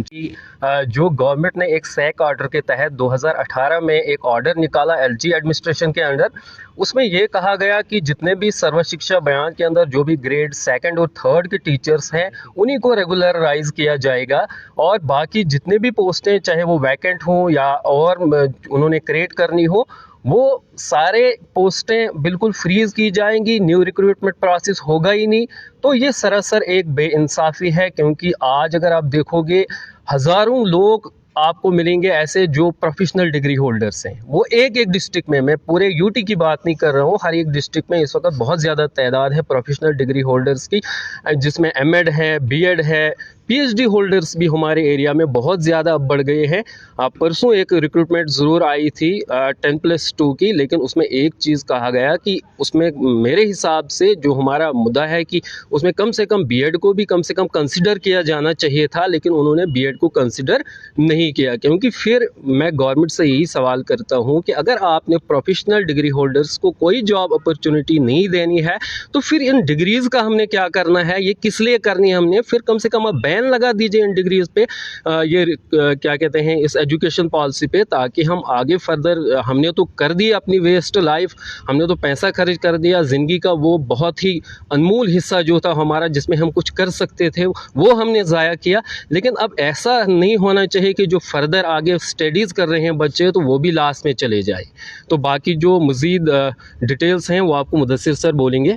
कि जो गवर्नमेंट ने एक सैक ऑर्डर के तहत 2018 में एक ऑर्डर निकाला एलजी एडमिनिस्ट्रेशन के अंडर, उसमें ये कहा गया कि जितने भी सर्व शिक्षा अभियान के अंदर जो भी ग्रेड सेकंड और थर्ड के टीचर्स हैं उन्हीं को रेगुलराइज किया जाएगा, और बाकी जितने भी पोस्टें चाहे वो वैकेंट हों या और उन्होंने क्रिएट करनी हो, वो सारे पोस्टें बिल्कुल फ्रीज की जाएंगी, न्यू रिक्रूटमेंट प्रोसेस होगा ही नहीं। तो ये सरासर एक बेइंसाफ़ी है, क्योंकि आज अगर आप देखोगे हज़ारों लोग आपको मिलेंगे ऐसे जो प्रोफेशनल डिग्री होल्डर्स हैं। वो एक एक डिस्ट्रिक्ट में, मैं पूरे यूटी की बात नहीं कर रहा हूँ, हर एक डिस्ट्रिक्ट में इस वक्त बहुत ज़्यादा तादाद है प्रोफेशनल डिग्री होल्डर्स की, जिसमें एमएड है, बीएड है, पीएचडी होल्डर्स भी हमारे एरिया में बहुत ज़्यादा अब बढ़ गए हैं। परसों एक रिक्रूटमेंट ज़रूर आई थी 10+2 की, लेकिन उसमें एक चीज़ कहा गया कि उसमें मेरे हिसाब से जो हमारा मुद्दा है कि उसमें कम से कम बीएड को भी कम से कम कंसिडर किया जाना चाहिए था, लेकिन उन्होंने बीएड को कंसिडर नहीं किया। क्योंकि फिर मैं गवर्नमेंट से यही सवाल करता हूँ कि अगर आपने प्रोफेशनल डिग्री होल्डर्स को कोई जॉब अपॉर्चुनिटी नहीं देनी है, तो फिर इन डिग्रीज़ का हमने क्या करना है, ये किस लिए करनी है हमने? फिर कम से कम आप बैन लगा दीजिए इन डिग्रीज पे, क्या कहते हैं, इस एजुकेशन पॉलिसी पे, ताकि हम आगे फर्दर, हमने तो कर दी अपनी वेस्ट लाइफ, हमने तो पैसा खर्च कर दिया, ज़िंदगी का वो बहुत ही अनमोल हिस्सा जो था हमारा जिसमें हम कुछ कर सकते थे वो हमने ज़ाया किया। लेकिन अब ऐसा नहीं होना चाहिए कि जो फर्दर आगे स्टडीज़ कर रहे हैं बच्चे तो वो भी लास्ट में चले जाए। तो बाकी जो मज़ीद डिटेल्स हैं वो आपको मुदस्सिर सर बोलेंगे।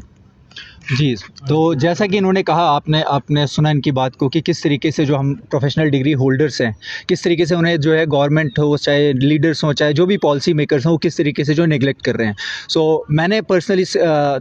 जी, तो जैसा कि इन्होंने कहा, आपने आपने सुना इनकी बात को कि किस तरीके से जो हम प्रोफेशनल डिग्री होल्डर्स हैं, किस तरीके से उन्हें जो है गवर्नमेंट हो, चाहे लीडर्स हों, चाहे जो भी पॉलिसी मेकर्स हों, वो किस तरीके से जो नेगलेक्ट कर रहे हैं। सो मैंने पर्सनली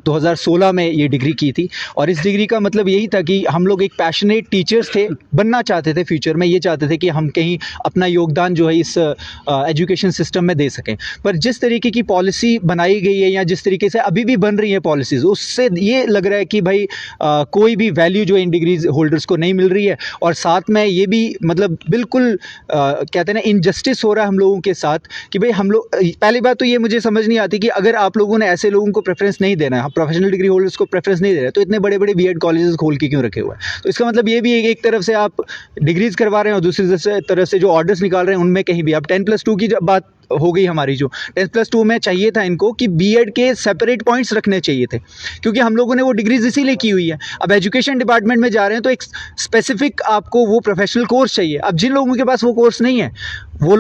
2016 में ये डिग्री की थी, और इस डिग्री का मतलब यही था कि हम लोग एक पैशनेट टीचर्स थे, बनना चाहते थे फ्यूचर में, ये चाहते थे कि हम कहीं अपना योगदान जो है इस एजुकेशन सिस्टम में दे सकें। पर जिस तरीके की पॉलिसी बनाई गई है या जिस तरीके से अभी भी बन रही है पॉलिसीज़, उससे ये लग रहा है कि भाई कोई भी वैल्यू जो इन डिग्रीज होल्डर्स को नहीं मिल रही है, और साथ में ये भी मतलब बिल्कुल कहते हैं ना, इनजस्टिस हो रहा है हम लोगों के साथ कि भाई हम लोग, पहली बात तो ये मुझे समझ नहीं आती कि अगर आप लोगों ने ऐसे लोगों को प्रेफरेंस नहीं देना है, प्रोफेशनल डिग्री होल्डर्स को प्रेफरेंस नहीं दे रहे, तो इतने बड़े बड़े बीएड कॉलेजेस खोल के क्यों रखे हुए हैं? तो इसका मतलब ये भी एक तरफ से आप डिग्रीज करवा रहे हैं और दूसरी तरफ से जो ऑर्डर्स निकाल रहे हैं उनमें कहीं भी, अब 10+2 की बात हो गई हमारी, जो 10+2 में चाहिए था इनको कि बीएड के सेपरेट पॉइंट्स रखने चाहिए थे, क्योंकि हम लोगों ने वो डिग्रीज इसीलिए की हुई है। अब एजुकेशन डिपार्टमेंट में जा रहे हैं तो एक स्पेसिफिक आपको वो प्रोफेशनल कोर्स चाहिए। अब जिन लोगों के पास वो कोर्स नहीं है, वो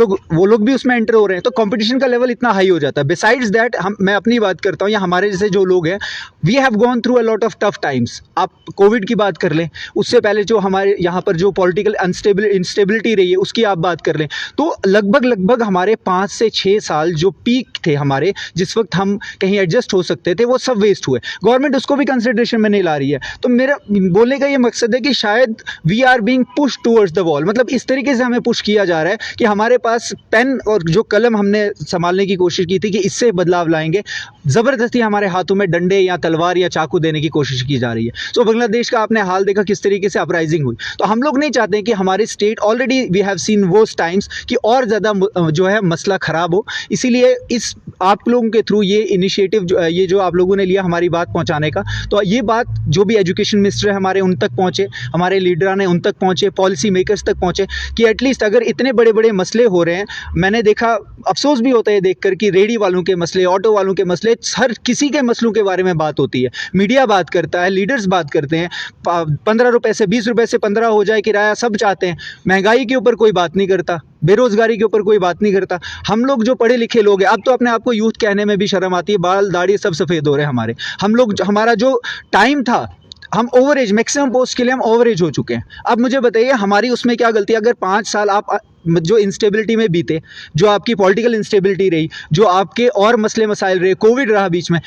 लोग भी उसमें एंटर हो रहे हैं, तो कंपटीशन का लेवल इतना हाई हो जाता है। बिसाइड्स दैट, मैं अपनी बात करता हूँ या हमारे जैसे जो लोग हैं, we have gone through a lot of tough times. आप कोविड की बात कर लें, उससे पहले जो हमारे यहाँ पर जो पॉलिटिकल इंस्टेबिलिटी रही है उसकी आप बात कर लें, तो लगभग हमारे 5 से 6 साल जो पीक थे हमारे, जिस वक्त हम कहीं एडजस्ट हो सकते थे, वो सब वेस्ट हुए। गवर्नमेंट उसको भी कंसिडरेशन में नहीं ला रही है। तो मेरा बोलने का ये मकसद है कि शायद we are being push towards the wall, मतलब इस तरीके से हमें पुश किया जा रहा है कि हमारे पास पेन और जो कलम हमने संभालने की कोशिश की थी कि इससे बदलाव लाएंगे, ज़बरदस्ती हमारे हाथों में डंडे या तलवार या चाकू देने की कोशिश की जा रही है। तो बांग्लादेश का आपने हाल देखा किस तरीके से अपराइजिंग हुई। तो हम लोग नहीं चाहते कि हमारे state, already we have seen worst times, कि और ज़्यादा जो है मसला ख़राब हो। इसीलिए इस आप लोगों के थ्रू ये इनिशिएटिव ये जो आप लोगों ने लिया हमारी बात पहुंचाने का, तो ये बात जो भी एजुकेशन मिनिस्टर है हमारे, उन तक पहुंचे, हमारे लीडर ने उन तक पहुंचे, पॉलिसी मेकर्स तक पहुंचे, कि एटलीस्ट अगर इतने बड़े बड़े मसले हो रहे हैं, मैंने देखा, अफसोस भी होता है देखकर कि रेडी वालों के मसले, ऑटो वालों के मसले, हर किसी के मसलों के बारे में बात होती है, मीडिया बात करता है, लीडर्स बात करते हैं, 15 रुपए से 20 रुपए से 15 हो जाए किराया, सब चाहते हैं। महंगाई के ऊपर कोई बात नहीं करता, बेरोजगारी के ऊपर कोई बात नहीं करता। हम लोग जो पढ़े लिखे लोग हैं, अब तो अपने आप को यूथ कहने में भी शर्म आती है, बाल दाढ़ी सब सफ़ेद हो रहे हैं हमारे। हम लोग, हमारा जो टाइम था, हम ओवर एज, मैक्सिमम पोस्ट के लिए हम ओवर एज हो चुके हैं। अब मुझे बताइए हमारी उसमें क्या गलती है? अगर 5 साल आप जो इंस्टेबिलिटी में बीते, जो आपकी पॉलिटिकल इंस्टेबिलिटी रही, जो आपके और मसले मसाइल रहे, कोविड रहा बीच में,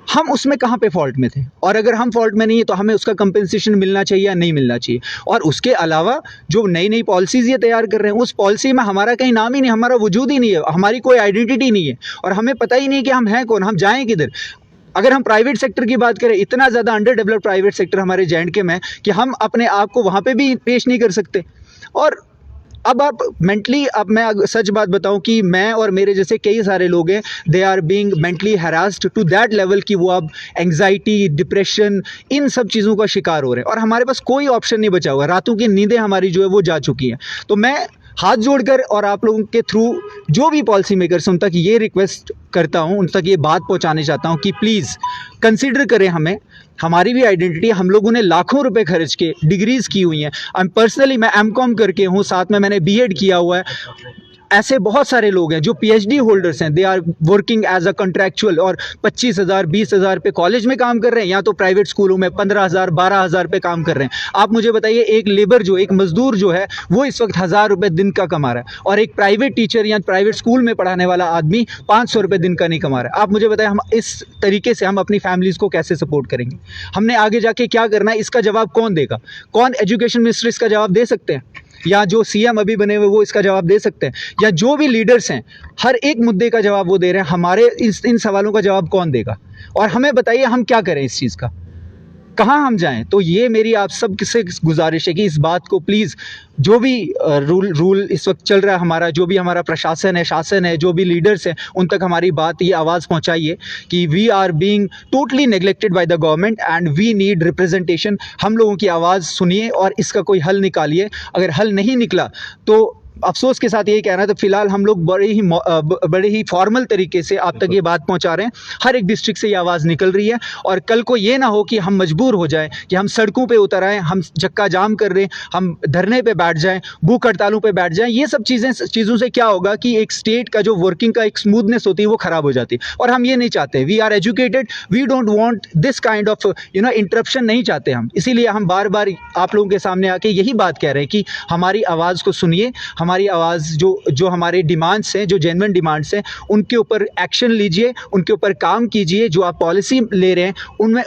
हम उसमें कहाँ पे फॉल्ट में थे? और अगर हम फॉल्ट में नहीं है तो हमें उसका कंपेंसेशन मिलना चाहिए या नहीं मिलना चाहिए? और उसके अलावा जो नई नई पॉलिसीज़ ये तैयार कर रहे हैं, उस पॉलिसी में हमारा कहीं नाम ही नहीं, हमारा वजूद ही नहीं है, हमारी कोई आइडेंटिटी नहीं है, और हमें पता ही नहीं कि हम हैं कौन, हम जाएँ किधर। अगर हम प्राइवेट सेक्टर की बात करें, इतना ज़्यादा अंडर डेवलप्ड प्राइवेट सेक्टर हमारे J&K में कि हम अपने आप को वहाँ पे भी पेश नहीं कर सकते। और अब आप मेंटली, अब मैं सच बात बताऊं कि मैं और मेरे जैसे कई सारे लोग हैं, they are being mentally harassed to that level कि वो अब एंग्जाइटी, डिप्रेशन, इन सब चीज़ों का शिकार हो रहे हैं और हमारे पास कोई ऑप्शन नहीं बचा हुआ है। रातों की नींदें हमारी जो है वो जा चुकी हैं। तो मैं हाथ जोड़कर और आप लोगों के थ्रू जो भी पॉलिसी मेकर्स उन तक ये रिक्वेस्ट करता हूं, उन तक ये बात पहुंचाने चाहता हूं कि प्लीज़ कंसीडर करें हमें, हमारी भी आइडेंटिटी, हम लोगों ने लाखों रुपए खर्च के डिग्रीज की हुई हैं। पर्सनली मैं एमकॉम करके हूं, साथ में मैंने बीएड किया हुआ है। ऐसे बहुत सारे लोग हैं जो पीएचडी होल्डर्स हैं, they are working as a contractual और 25,000 20,000 पे कॉलेज में काम कर रहे हैं या तो प्राइवेट स्कूलों में 15,000 12,000 पे काम कर रहे हैं। आप मुझे बताइए, एक लेबर जो, एक मजदूर जो है वो इस वक्त 1,000 रुपये दिन का कमा रहा है और एक प्राइवेट टीचर या प्राइवेट स्कूल में पढ़ाने वाला आदमी 500 रुपये दिन का नहीं कमा रहा है। आप मुझे बताइए, हम इस तरीके से हम अपनी फैमिलीज़ को कैसे सपोर्ट करेंगे? हमने आगे जाके क्या करना है, इसका जवाब कौन देगा? कौन एजुकेशन मिनिस्टर इसका जवाब दे सकते हैं? या जो सीएम अभी बने हुए वो इसका जवाब दे सकते हैं? या जो भी लीडर्स हैं, हर एक मुद्दे का जवाब वो दे रहे हैं, हमारे इन सवालों का जवाब कौन देगा? और हमें बताइए हम क्या करें इस चीज़ का, कहाँ हम जाएं? तो ये मेरी आप सब से गुजारिश है कि इस बात को प्लीज़, जो भी रूल इस वक्त चल रहा है हमारा, जो भी हमारा प्रशासन है, शासन है, जो भी लीडर्स हैं, उन तक हमारी बात, ये आवाज़ पहुंचाइए कि we are being totally neglected by the government and we need representation. हम लोगों की आवाज़ सुनिए और इसका कोई हल निकालिए। अगर हल नहीं निकला तो अफसोस के साथ यही कहना है, तो फिलहाल हम लोग बड़े ही फॉर्मल तरीके से आप तक ये बात पहुंचा रहे हैं। हर एक डिस्ट्रिक्ट से ये आवाज़ निकल रही है और कल को ये ना हो कि हम मजबूर हो जाएं कि हम सड़कों पे उतर आएँ, हम चक्का जाम कर रहे हैं, हम धरने पे बैठ जाएं, भूख हड़तालों पे बैठ जाएं। ये सब चीज़ों से क्या होगा कि एक स्टेट का जो वर्किंग का एक स्मूथनेस होती है वो ख़राब हो जाती है और हम ये नहीं चाहते। We are educated, we don't want this kind of interruption नहीं चाहते हम। इसीलिए हम बार बार आप लोगों के सामने आके यही बात कह रहे हैं कि हमारी आवाज़ को सुनिए, हमारी आवाज़ जो हमारे डिमांड्स हैं, जो जेन्युइन डिमांड्स हैं, उनके ऊपर एक्शन लीजिए, उनके ऊपर काम कीजिए। जो आप पॉलिसी ले रहे हैं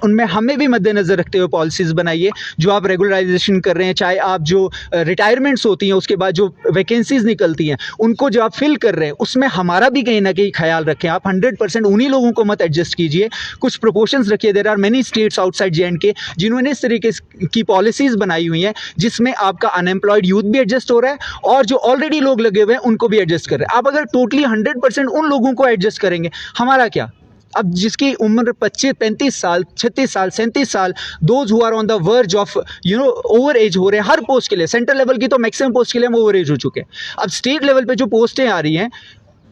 उनमें हमें भी मद्देनज़र रखते हुए पॉलिसीज़ बनाइए। जो आप रेगुलराइजेशन कर रहे हैं, चाहे आप जो रिटायरमेंट्स होती हैं उसके बाद जो वैकेंसीज़ निकलती हैं उनको जो आप फिल कर रहे हैं, उसमें हमारा भी कहीं ना कहीं ख्याल रखें। आप 100% उन्हीं लोगों को मत एडजस्ट कीजिए, कुछ प्रोपोर्शंस रखिए। There are many states outside J&K जिन्होंने इस तरीके की पॉलिसीज़ बनाई हुई हैं जिसमें आपका अनएम्प्लॉयड यूथ भी एडजस्ट हो रहा है और जो ऑलरेडी लोग लगे हुए हैं उनको भी एडजस्ट कर रहे हैं। आप अगर टोटली 100% उन लोगों को एडजस्ट करेंगे, हमारा क्या? अब जिसकी उम्र 25 35 साल 36 साल 37 साल, those who are on the verge of over age हो रहे हैं हर पोस्ट के लिए। सेंट्रल लेवल की तो मैक्सिमम पोस्ट के लिए हम ओवर एज हो चुके हैं। अब स्टेट लेवल पे जो पोस्टें आ रही हैं,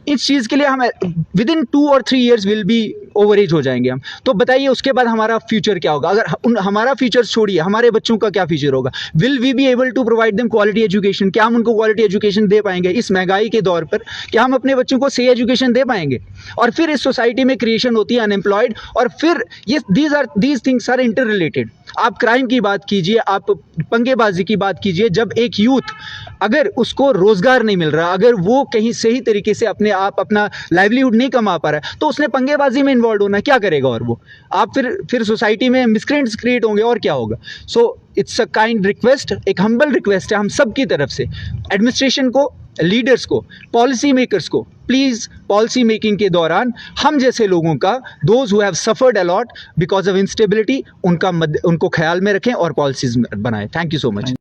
इस चीज़ के लिए हम विद इन 2 और 3 years will be over age हो जाएंगे हम। तो बताइए उसके बाद हमारा फ्यूचर क्या होगा? अगर हमारा फ्यूचर छोड़िए, हमारे बच्चों का क्या फ्यूचर होगा? Will we be able to provide them quality education? क्या हम उनको क्वालिटी एजुकेशन दे पाएंगे इस महंगाई के दौर पर? क्या हम अपने बच्चों को सही एजुकेशन दे पाएंगे? और फिर इस सोसाइटी में क्रिएशन होती है अनएम्प्लॉयड, और फिर ये these things are interrelated. आप क्राइम की बात कीजिए, आप पंगेबाजी की बात कीजिए। जब एक यूथ, अगर उसको रोजगार नहीं मिल रहा, अगर वो कहीं सही तरीके से अपना लाइवलीहुड नहीं कमा पा रहा है, तो उसने पंगेबाजी में इन्वॉल्व होना है, क्या करेगा? और वो आप फिर सोसाइटी में मिसक्रेंट्स क्रिएट होंगे और क्या होगा? So it's a kind request, एक हम्बल रिक्वेस्ट है हम सब की तरफ से, एडमिनिस्ट्रेशन को, लीडर्स को, पॉलिसी मेकर्स को, प्लीज़ पॉलिसी मेकिंग के दौरान हम जैसे लोगों का, those who have suffered a lot because of instability, उनको ख्याल में रखें और पॉलिसीज बनाएं। Thank you so much.